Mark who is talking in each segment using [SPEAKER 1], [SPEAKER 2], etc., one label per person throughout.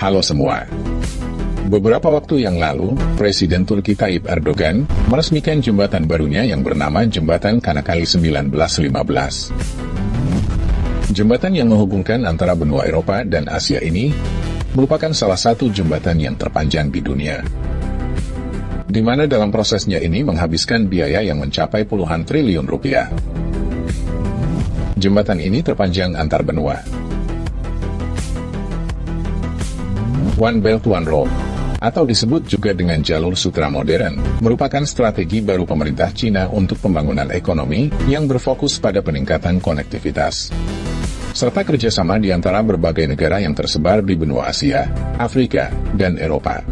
[SPEAKER 1] Halo semua. Beberapa waktu yang lalu, Presiden Turki Tayyip Erdogan meresmikan jembatan barunya yang bernama Jembatan Çanakkale 1915. Jembatan yang menghubungkan antara benua Eropa dan Asia ini merupakan salah satu jembatan yang terpanjang di dunia, di mana dalam prosesnya ini menghabiskan biaya yang mencapai puluhan triliun rupiah. Jembatan ini terpanjang antar benua. One Belt One Road, atau disebut juga dengan jalur sutra modern, merupakan strategi baru pemerintah Cina untuk pembangunan ekonomi yang berfokus pada peningkatan konektivitas, serta kerjasama di antara berbagai negara yang tersebar di benua Asia, Afrika, dan Eropa.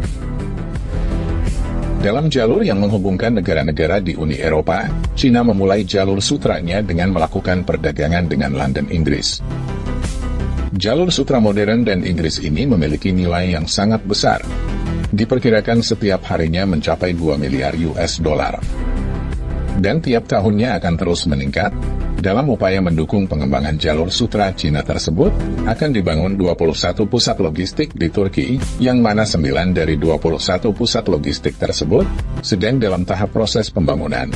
[SPEAKER 1] Dalam jalur yang menghubungkan negara-negara di Uni Eropa, Cina memulai jalur sutranya dengan melakukan perdagangan dengan London, Inggris. Jalur sutra modern dan Inggris ini memiliki nilai yang sangat besar. Diperkirakan setiap harinya mencapai 2 miliar US dollar. Dan tiap tahunnya akan terus meningkat. Dalam upaya mendukung pengembangan jalur sutra Cina tersebut, akan dibangun 21 pusat logistik di Turki, yang mana 9 dari 21 pusat logistik tersebut sedang dalam tahap proses pembangunan.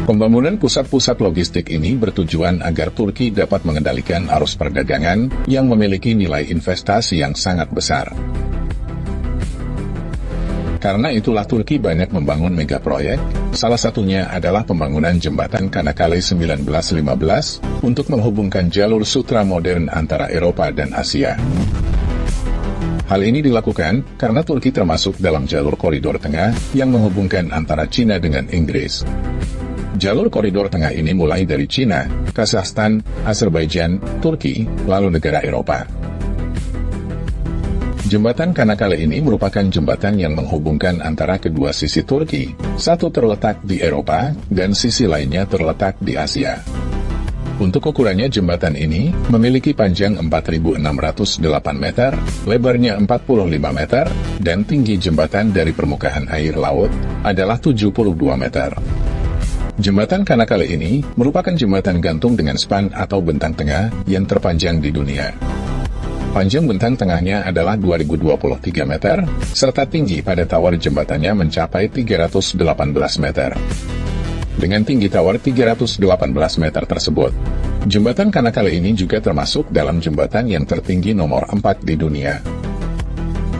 [SPEAKER 1] Pembangunan pusat-pusat logistik ini bertujuan agar Turki dapat mengendalikan arus perdagangan yang memiliki nilai investasi yang sangat besar. Karena itulah Turki banyak membangun megaproyek, salah satunya adalah pembangunan jembatan Çanakkale 1915 untuk menghubungkan jalur sutra modern antara Eropa dan Asia. Hal ini dilakukan karena Turki termasuk dalam jalur koridor tengah yang menghubungkan antara Cina dengan Inggris. Jalur koridor tengah ini mulai dari Cina, Kazakhstan, Azerbaijan, Turki, lalu negara Eropa. Jembatan Çanakkale ini merupakan jembatan yang menghubungkan antara kedua sisi Turki, satu terletak di Eropa, dan sisi lainnya terletak di Asia. Untuk ukurannya jembatan ini memiliki panjang 4.608 meter, lebarnya 45 meter, dan tinggi jembatan dari permukaan air laut adalah 72 meter. Jembatan Çanakkale ini merupakan jembatan gantung dengan span atau bentang tengah yang terpanjang di dunia. Panjang bentang tengahnya adalah 2023 meter, serta tinggi pada tawar jembatannya mencapai 318 meter. Dengan tinggi tawar 318 meter tersebut, jembatan Çanakkale ini juga termasuk dalam jembatan yang tertinggi nomor 4 di dunia.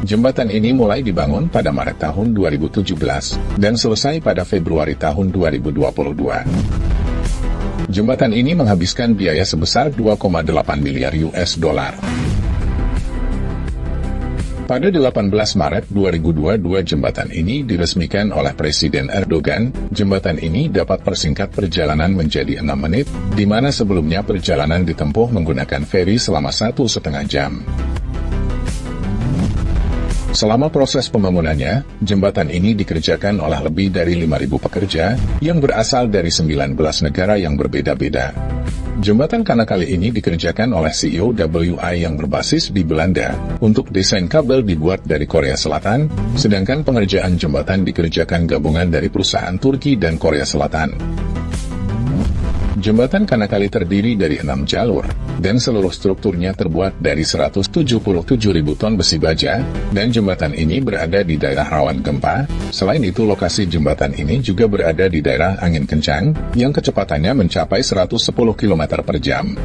[SPEAKER 1] Jembatan ini mulai dibangun pada Maret tahun 2017, dan selesai pada Februari tahun 2022. Jembatan ini menghabiskan biaya sebesar 2,8 miliar US dollar. Pada 18 Maret 2022 jembatan ini diresmikan oleh Presiden Erdogan. Jembatan ini dapat persingkat perjalanan menjadi 6 menit, di mana sebelumnya perjalanan ditempuh menggunakan feri selama 1,5 jam. Selama proses pembangunannya, jembatan ini dikerjakan oleh lebih dari 5.000 pekerja, yang berasal dari 19 negara yang berbeda-beda. Jembatan Çanakkale ini dikerjakan oleh CEO WI yang berbasis di Belanda. Untuk desain kabel dibuat dari Korea Selatan, sedangkan pengerjaan jembatan dikerjakan gabungan dari perusahaan Turki dan Korea Selatan. Jembatan Çanakkale terdiri dari 6 jalur, dan seluruh strukturnya terbuat dari 177.000 ton besi baja, dan jembatan ini berada di daerah rawan gempa. Selain itu lokasi jembatan ini juga berada di daerah angin kencang, yang kecepatannya mencapai 110 km per jam.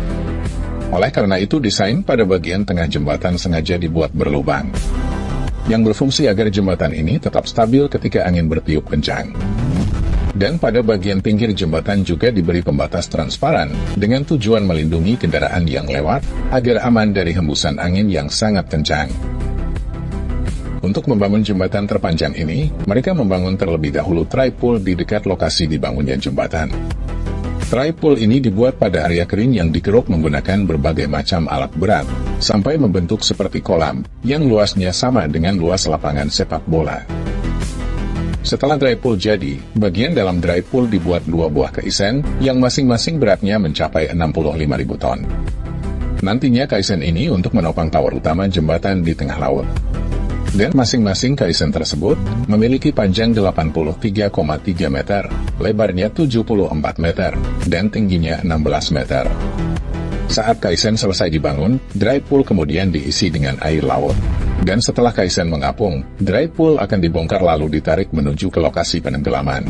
[SPEAKER 1] Oleh karena itu desain pada bagian tengah jembatan sengaja dibuat berlubang, yang berfungsi agar jembatan ini tetap stabil ketika angin bertiup kencang. Dan pada bagian pinggir jembatan juga diberi pembatas transparan, dengan tujuan melindungi kendaraan yang lewat, agar aman dari hembusan angin yang sangat kencang. Untuk membangun jembatan terpanjang ini, mereka membangun terlebih dahulu tripod di dekat lokasi dibangunnya jembatan. Tripod ini dibuat pada area kering yang dikeruk menggunakan berbagai macam alat berat, sampai membentuk seperti kolam, yang luasnya sama dengan luas lapangan sepak bola. Setelah drypool jadi, bagian dalam drypool dibuat 2 buah kaisen, yang masing-masing beratnya mencapai 65.000 ton. Nantinya kaisen ini untuk menopang tower utama jembatan di tengah laut. Dan masing-masing kaisen tersebut memiliki panjang 83,3 meter, lebarnya 74 meter, dan tingginya 16 meter. Saat kaisen selesai dibangun, dry pool kemudian diisi dengan air laut. Dan setelah kaisen mengapung, dry pool akan dibongkar lalu ditarik menuju ke lokasi penenggelaman.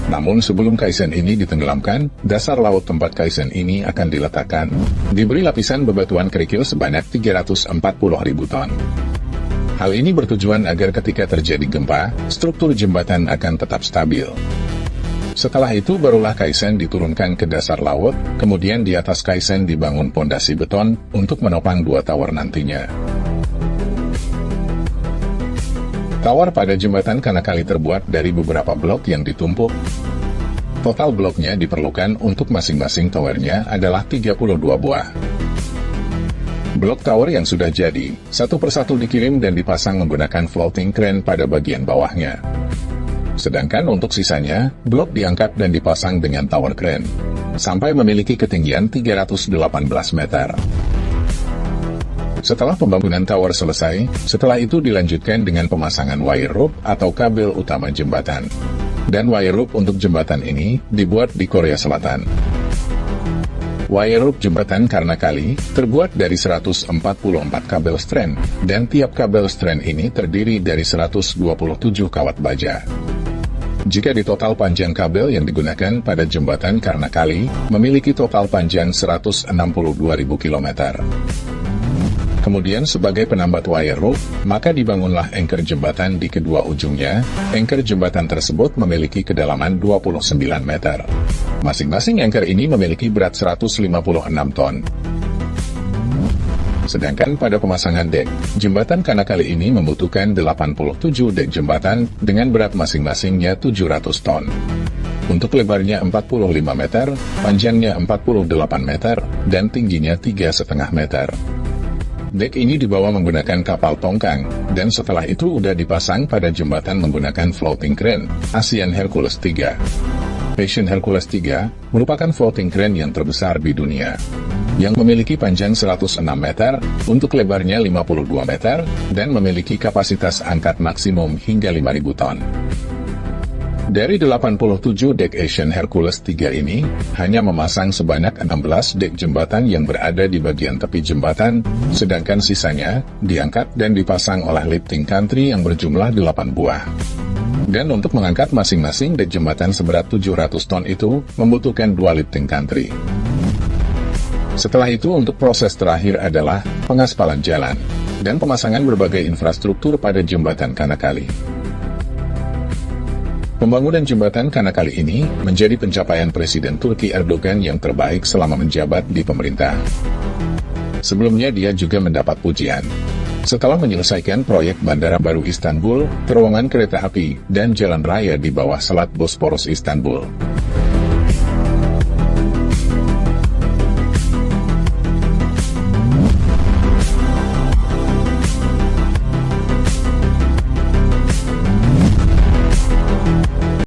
[SPEAKER 1] Namun sebelum kaisen ini ditenggelamkan, dasar laut tempat kaisen ini akan diletakkan, diberi lapisan bebatuan kerikil sebanyak 340.000 ton. Hal ini bertujuan agar ketika terjadi gempa, struktur jembatan akan tetap stabil. Setelah itu barulah kaisen diturunkan ke dasar laut, kemudian di atas kaisen dibangun pondasi beton untuk menopang dua tower nantinya. Tower pada jembatan Kanakali terbuat dari beberapa blok yang ditumpuk. Total bloknya diperlukan untuk masing-masing towernya adalah 32 buah. Blok tower yang sudah jadi, satu persatu dikirim dan dipasang menggunakan floating crane pada bagian bawahnya. Sedangkan untuk sisanya, blok diangkat dan dipasang dengan tower crane, sampai memiliki ketinggian 318 meter. Setelah pembangunan tower selesai, setelah itu dilanjutkan dengan pemasangan wire rope atau kabel utama jembatan. Dan wire rope untuk jembatan ini dibuat di Korea Selatan. Wire rope jembatan Kanakali terbuat dari 144 kabel strand, dan tiap kabel strand ini terdiri dari 127 kawat baja. Jika di total panjang kabel yang digunakan pada jembatan Kanakali memiliki total panjang 162.000 km. Kemudian sebagai penambat wire rope, maka dibangunlah anchor jembatan di kedua ujungnya. Anchor jembatan tersebut memiliki kedalaman 29 meter. Masing-masing anchor ini memiliki berat 156 ton. Sedangkan pada pemasangan dek, jembatan Kanakali ini membutuhkan 87 dek jembatan dengan berat masing-masingnya 700 ton. Untuk lebarnya 45 meter, panjangnya 48 meter, dan tingginya 3,5 meter. Dek ini dibawa menggunakan kapal tongkang, dan setelah itu udah dipasang pada jembatan menggunakan floating crane, ASEAN Hercules 3. Passion Hercules 3 merupakan floating crane yang terbesar di dunia, yang memiliki panjang 106 meter, untuk lebarnya 52 meter, dan memiliki kapasitas angkat maksimum hingga 5.000 ton. Dari 87 dek Asian Hercules 3 ini, hanya memasang sebanyak 16 dek jembatan yang berada di bagian tepi jembatan, sedangkan sisanya diangkat dan dipasang oleh lifting country yang berjumlah 8 buah. Dan untuk mengangkat masing-masing dek jembatan seberat 700 ton itu, membutuhkan 2 lifting country. Setelah itu untuk proses terakhir adalah pengaspalan jalan, dan pemasangan berbagai infrastruktur pada jembatan Kanakali. Pembangunan jembatan Kanakali ini menjadi pencapaian Presiden Turki Erdogan yang terbaik selama menjabat di pemerintah. Sebelumnya dia juga mendapat pujian setelah menyelesaikan proyek bandara baru Istanbul, terowongan kereta api, dan jalan raya di bawah Selat Bosporus Istanbul.